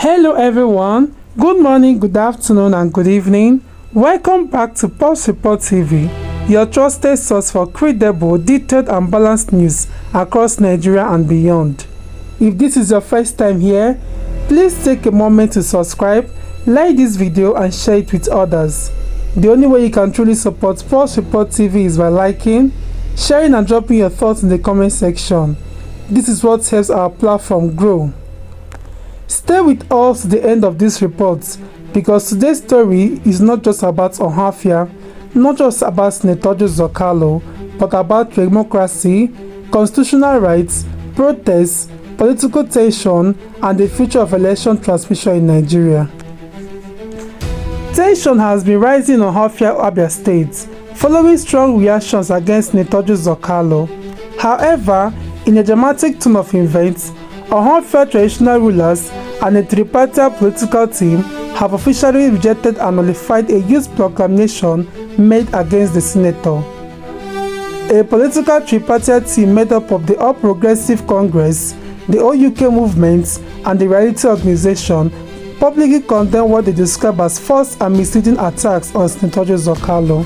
Hello everyone, good morning, good afternoon and good evening. Welcome back to Pulse Report TV, your trusted source for credible, detailed and balanced news across Nigeria and beyond. If this is your first time here, please take a moment to subscribe, like this video and share it with others. The only way you can truly support Pulse Report TV is by liking, sharing and dropping your thoughts in the comment section. This is what helps our platform grow. Stay with us to the end of this report because today's story is not just about Ohafia, not just about Senator Uzor Kalu, but about democracy, constitutional rights, protests, political tension, and the future of election transmission in Nigeria. Tension has been rising in Ohafia, Abia State, following strong reactions against Senator Uzor Kalu. However, in a dramatic turn of events, Ohafia traditional rulers and a tripartite political team have officially rejected and nullified a youth proclamation made against the senator. A political tripartite team made up of the All Progressive Congress, the OUK movement, and the Reality Organization publicly condemned what they describe as false and misleading attacks on Senator Uzor Kalu.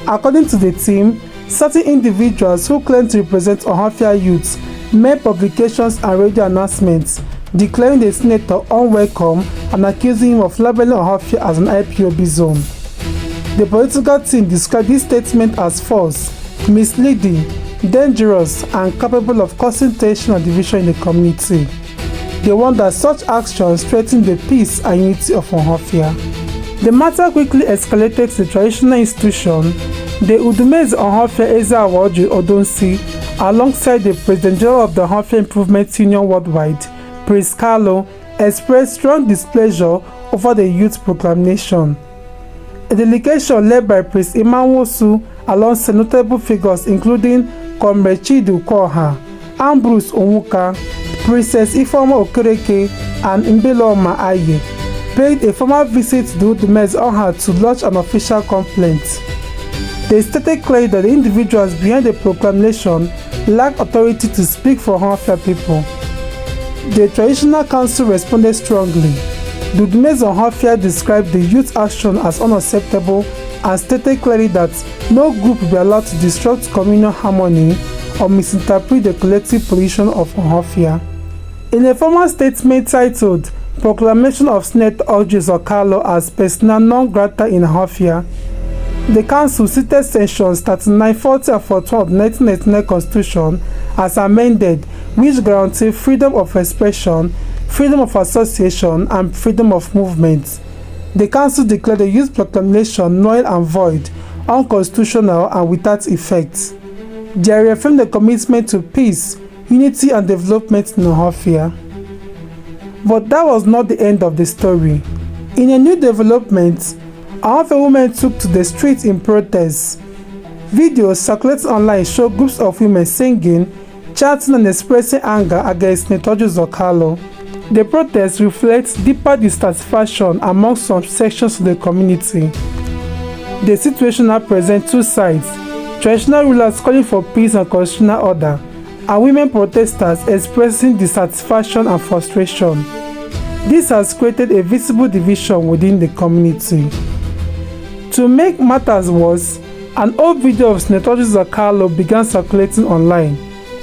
According to the team, certain individuals who claim to represent Ohafia youths made publications and radio announcements declaring the senator unwelcome and accusing him of labeling Ohafia as an IPOB zone. The political team described this statement as false, misleading, dangerous, and capable of causing tension and division in the community. They warned that such actions threaten the peace and unity of Ohafia. The matter quickly escalated to the traditional institution. The Udumeze Ohafia Eze Orji Odonsi, alongside the President General of the Ohafia Improvement Union Worldwide, Prince Kalu, expressed strong displeasure over the youth proclamation. A delegation led by Prince Imanwosu alongside notable figures including Comrade Chidu Koha, Ambrose Onwuka, Princess Ifeoma Okereke, and Mbeloma Aye, paid a formal visit to the Udumeze Oha to lodge an official complaint. They stated clearly that the individuals behind the proclamation lack authority to speak for Ohafia people. The Traditional Council responded strongly. The Udumeze Ohafia described the youth action as unacceptable and stated clearly that no group will be allowed to disrupt communal harmony or misinterpret the collective position of Ohafia. In a formal statement titled Proclamation of Senator Orji Uzor Kalu as persona non grata in Ohafia, the Council cited sections 39, 40 and 41 of the 1999 Constitution as amended, which guarantee freedom of expression, freedom of association, and freedom of movement. The Council declared the youth proclamation null and void, unconstitutional, and without effect. They reaffirmed the commitment to peace, unity, and development in Ohafia. But that was not the end of the story. In a new development, Ohafia women took to the streets in protest. Videos circulating online show groups of women singing, chanting and expressing anger against Senator Uzor Kalu. The protest reflects deeper dissatisfaction among some sections of the community. The situation now presents two sides: traditional rulers calling for peace and constitutional order, and women protesters expressing dissatisfaction and frustration. This has created a visible division within the community. To make matters worse, an old video of Senator Uzor Kalu began circulating online.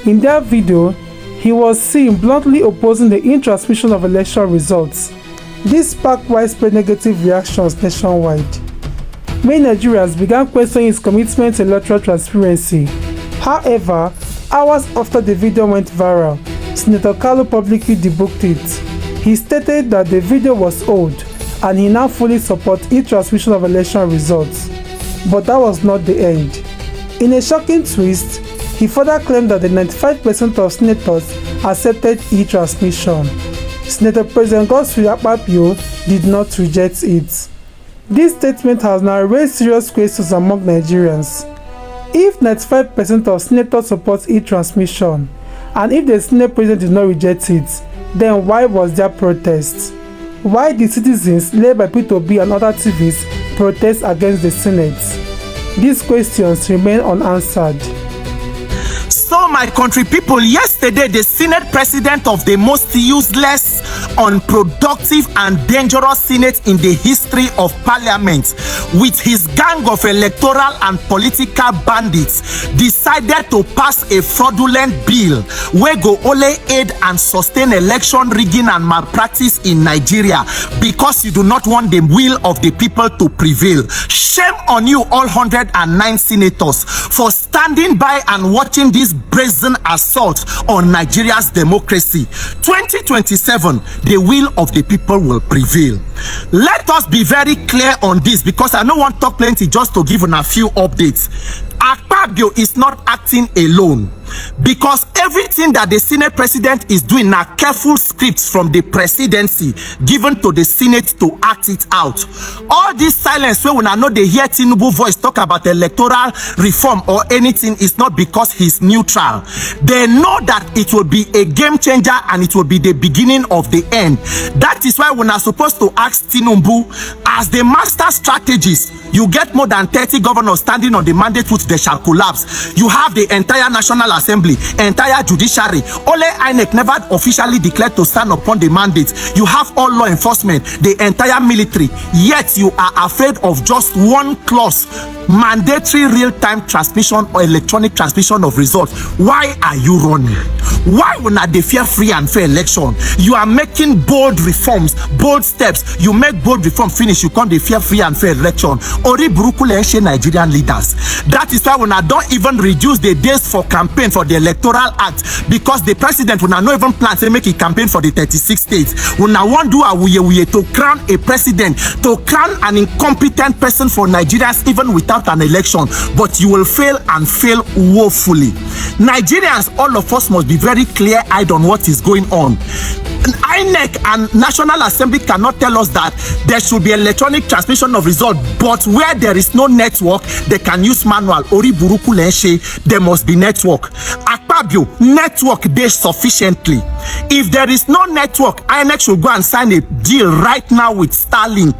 In that video, he was seen bluntly opposing the in-transmission of election results. This sparked widespread negative reactions nationwide. Many Nigerians began questioning his commitment to electoral transparency. However, hours after the video went viral, Senator Kalu publicly debunked it. He stated that the video was old and he now fully supports e-transmission of election results. But that was not the end. In a shocking twist, he further claimed that the 95% of senators accepted e-transmission. Senator President Godswill Akpabio did not reject it. This statement has now raised serious questions among Nigerians. If 95% of senators support e-transmission, and if the Senate President did not reject it, then why was there protest? Why did citizens led by P2B and other TVs protest against the Senate? These questions remain unanswered. So my country people, yesterday the Senate President of the most useless unproductive and dangerous Senate in the history of Parliament, with his gang of electoral and political bandits, decided to pass a fraudulent bill wey go only aid and sustain election rigging and malpractice in Nigeria because you do not want the will of the people to prevail. Shame on you, all 109 senators, for standing by and watching this brazen assault on Nigeria's democracy. 2027, the will of the people will prevail. Let us be very clear on this, because I don't want to talk plenty just to give a few updates. Akpabio is not acting alone, because everything that the Senate president is doing are careful scripts from the presidency given to the Senate to act it out. All this silence when I know they hear Tinubu voice talk about electoral reform or anything is not because he's neutral. They know that it will be a game changer and it will be the beginning of the end. That is why we are supposed to ask Tinubu, as the master strategist, you get more than 30 governors standing on the mandate which they shall collapse. You have the entire National Assembly, entire judiciary. Only INEC never officially declared to stand upon the mandate. You have all law enforcement, the entire military. Yet you are afraid of just one clause: mandatory real-time transmission or electronic transmission of results. Why are you running? Why will not they fear free and fair election? You are making bold reforms, bold steps. You make bold reform, finish, you can't fear free and fair election. Ori Burukule Nigerian leaders. That is why when I don't even reduce the days for campaign for the Electoral Act, because the president will not even plan to make a campaign for the 36 states. When I want to do a wuye to crown a president, to crown an incompetent person for Nigerians even without an election, but you will fail and fail woefully. Nigerians, all of us must be very clear-eyed on what is going on. INEC and National Assembly cannot tell us that there should be electronic transmission of result, but where there is no network, they can use manual. Ori Buruku Lenshe, there must be network. Akpabio, network there sufficiently. If there is no network, INEC should go and sign a deal right now with Starlink.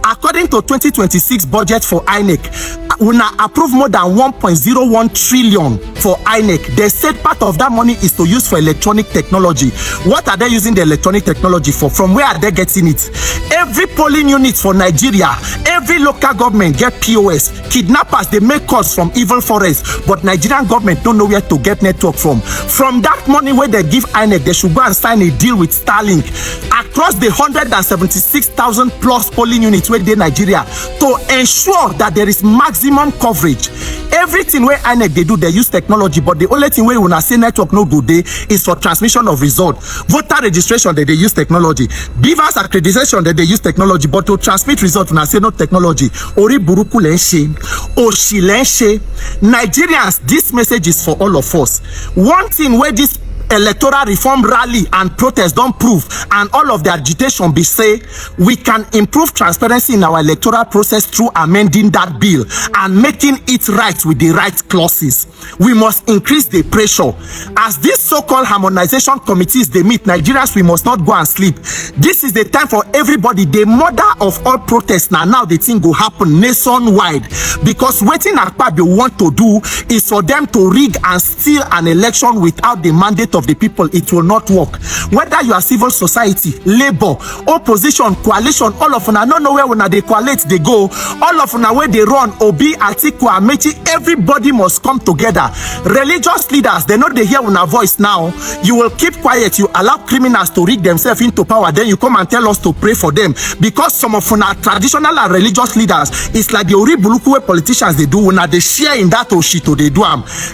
According to 2026 budget for INEC, we now approve more than 1.01 trillion for INEC. They said part of that money is to use for electronic technology. What are they using the electronic technology for? From where are they getting it? Every polling unit for Nigeria, every local government get POS. Kidnappers, they make calls from evil forests, but Nigerian government don't know where to get network from. From that money where they give INEC, they should go and sign a deal with Starlink across the 176,000 plus polling units where they Nigeria to ensure that there is maximum coverage. Everything where INEC they do, they use technology, but the only thing where when I say network no good day is for transmission of result. Voter registration that they use technology. Beavers accreditation that they use technology, but to transmit result when I say no technology. Ori Buruku Lenshe, Oshi Lenshe. Nigerians, this message is for all of us. One thing where this electoral reform rally and protest don't prove, and all of the agitation be say we can improve transparency in our electoral process through amending that bill and making it right with the right clauses. We must increase the pressure. As these so-called harmonization committees they meet, Nigerians, we must not go and sleep. This is the time for everybody. The mother of all protests now the thing will happen nationwide, because waiting Akpabio want to do is for them to rig and steal an election without the mandate of the people. It will not work. Whether you are civil society, labor, opposition, coalition, all of them, I don't know where when they coalesce they go. All of them where they run, Obi, Atiku, Amechi, everybody must come together. Religious leaders, they know they hear our voice now. You will keep quiet. You allow criminals to rig themselves into power. Then you come and tell us to pray for them, because some of our traditional and religious leaders, it's like the Ori Buluku politicians they do when they share in that Oshito they do.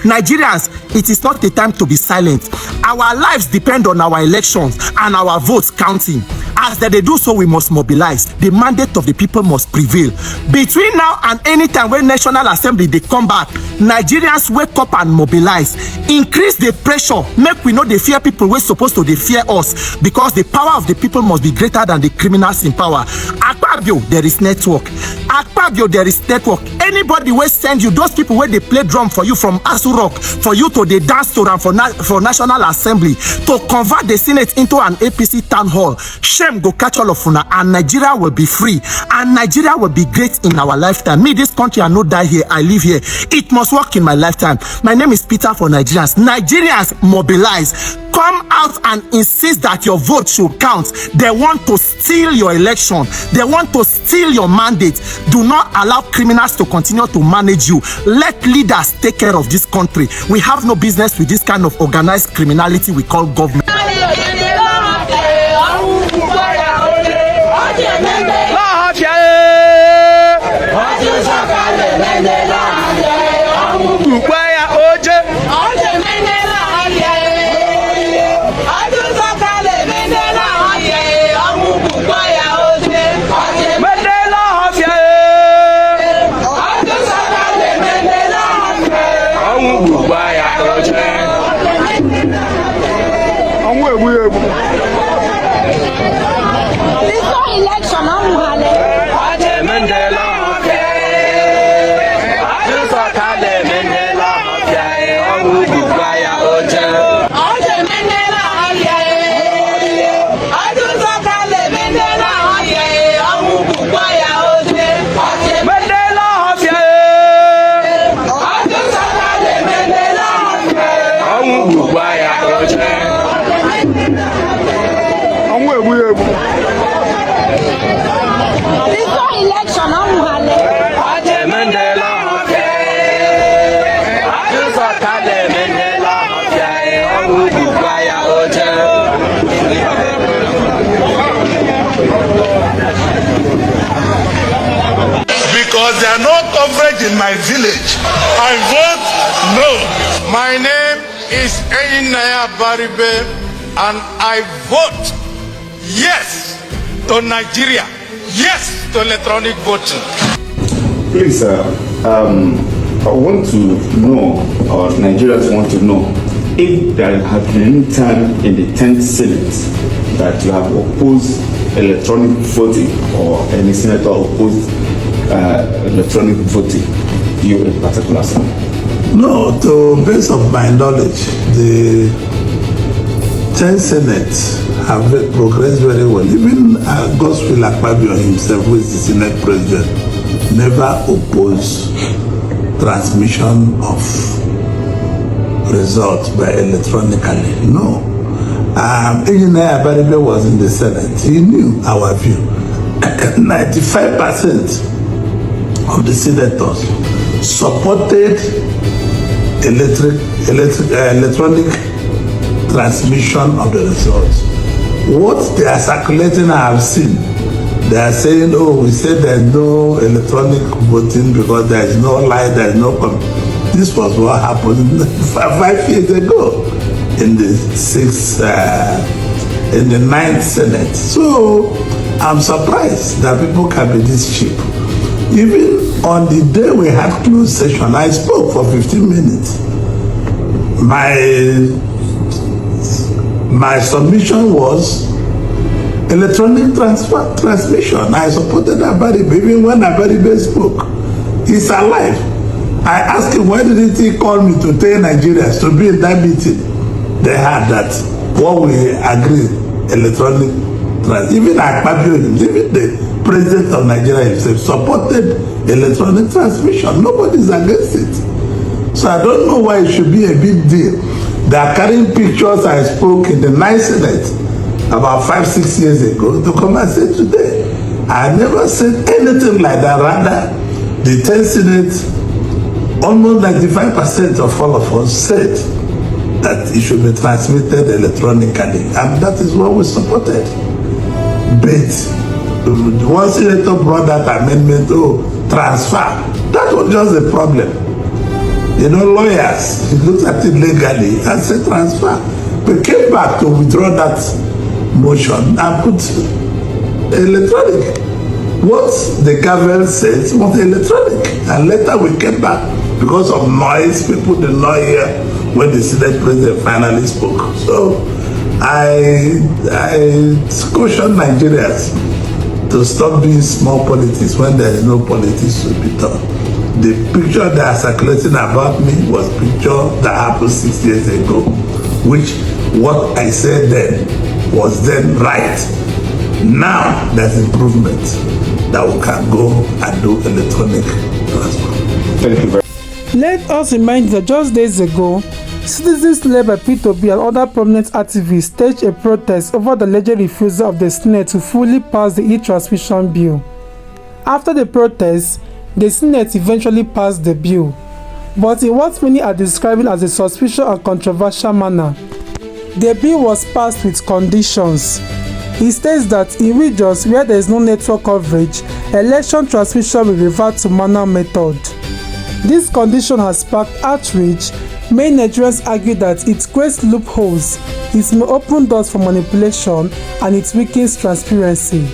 Nigerians, it is not the time to be silent. Our lives depend on our elections and our votes counting. As they do so, we must mobilize. The mandate of the people must prevail. Between now and any time when National Assembly they come back, Nigerians wake up and mobilize. Increase the pressure. Make we know they fear people. We're supposed to they fear us, because the power of the people must be greater than the criminals in power. Akpabio, there is network. Akpabio, there is network. Anybody will send you, those people where they play drum for you from Asu Rock, for you to the dance to and for National Assembly, to convert the Senate into an APC town hall. Shame go catch all of una, and Nigeria will be free, and Nigeria will be great in our lifetime. Me, this country, I no die here, I live here. It must work in my lifetime. My name is Peter for Nigerians. Nigerians, mobilize. Come out and insist that your vote should count. They want to steal your election. They want to steal your mandate. Do not allow criminals to continue to manage you. Let leaders take care of this country. We have no business with this kind of organized criminality we call government. Because there are no coverage in my village, I vote no. My name is Eyinaya Baribe, and I vote yes to Nigeria, yes to electronic voting. Please, I want to know, or Nigerians want to know, if there has been any time in the 10th Senate that you have opposed electronic voting, or any senator opposed electronic voting, you in particular, sir? No, to best of my knowledge, the 10th Senate have progressed very well. Even Godswill Akpabio himself, who is the Senate President, never opposed transmission of results by electronically. No. Engineer Abaribe was in the Senate. He knew our view. 95% of the senators supported electronic transmission of the results. What they are circulating, I have seen. They are saying, oh, we said there is no electronic voting because there is no light, there is no This was what happened 5 years ago in the in the 9th Senate. So I'm surprised that people can be this cheap. Even on the day we had closed session, I spoke for 15 minutes. My submission was electronic transmission. I supported Abaribe. Even when Abaribe spoke, he's alive. I asked him, why didn't he call me to tell Nigerians to be in that meeting? They had that. What we agreed, electronic transmission. Even Akpabio, even the president of Nigeria himself supported electronic transmission. Nobody's against it. So I don't know why it should be a big deal. They are carrying pictures I spoke in the 9th Senate about 5-6 years ago to come and say today. I never said anything like that. Rather, the 10th Senate, almost 95% of all of us said that it should be transmitted electronically, and that is what we supported. But one senator brought that amendment, transfer. That was just a problem. You know, lawyers, he looked at it legally and said transfer. We came back to withdraw that motion and put electronic. What the government says was electronic. And later we came back because of noise. People did not hear when the Senate President finally spoke. So I caution Nigerians to stop doing small politics when there is no politics to be done. The picture that are circulating about me was picture that happened 6 years ago, which what I said then was then right. Now there's improvement that we can go and do electronic transfer. Thank you very much. Let us remind that just days ago, citizens led by P2B and other prominent activists staged a protest over the alleged refusal of the Senate to fully pass the e-transmission bill. After the protest, the Senate eventually passed the bill, but in what many are describing as a suspicious and controversial manner. The bill was passed with conditions. It states that in regions where there is no network coverage, election transmission will revert to manual method. This condition has sparked outrage. Many Nigerians argue that it creates loopholes, it may open doors for manipulation, and it weakens transparency.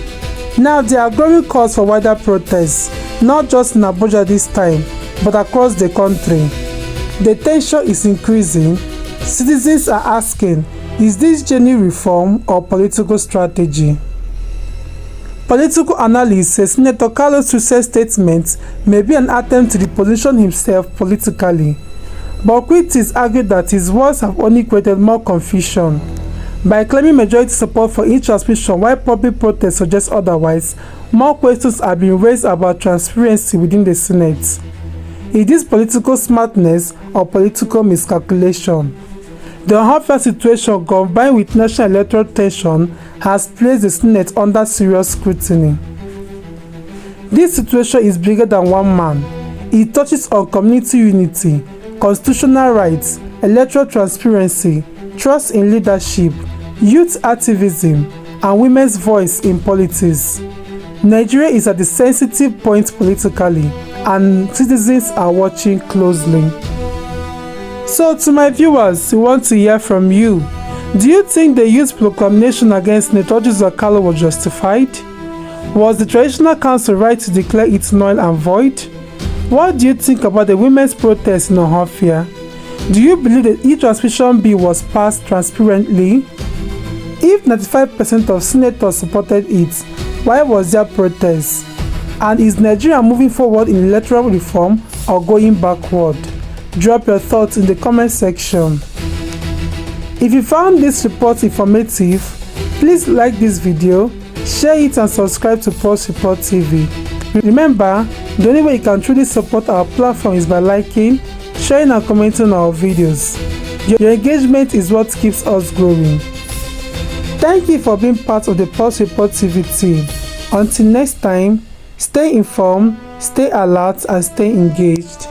Now there are growing calls for wider protests, not just in Abuja this time, but across the country. The tension is increasing. Citizens are asking, is this genuine reform or political strategy? Political analysts say Senator Kalu's recent statement may be an attempt to reposition himself politically, but critics argue that his words have only created more confusion. By claiming majority support for e-transmission while public protests suggest otherwise, more questions are being raised about transparency within the Senate. Is this political smartness or political miscalculation? The Ohafia situation, combined with national electoral tension, has placed the Senate under serious scrutiny. This situation is bigger than one man. It touches on community unity, constitutional rights, electoral transparency, trust in leadership, youth activism, and women's voice in politics. Nigeria is at the sensitive point politically, and citizens are watching closely. So to my viewers, we want to hear from you. Do you think the youth proclamation against Senator Orji was justified? Was the Traditional Council right to declare it null and void? What do you think about the women's protest in Ohafia? Do you believe the e-transmission bill was passed transparently? If 95% of senators supported it, why was there protest? And is Nigeria moving forward in electoral reform or going backward? Drop your thoughts in the comment section. If you found this report informative, please like this video, share it and subscribe to Pulse Report TV. Remember, the only way you can truly support our platform is by liking, sharing and commenting on our videos. Your engagement is what keeps us growing. Thank you for being part of the Pulse Report TV team. Until next time, stay informed, stay alert and stay engaged.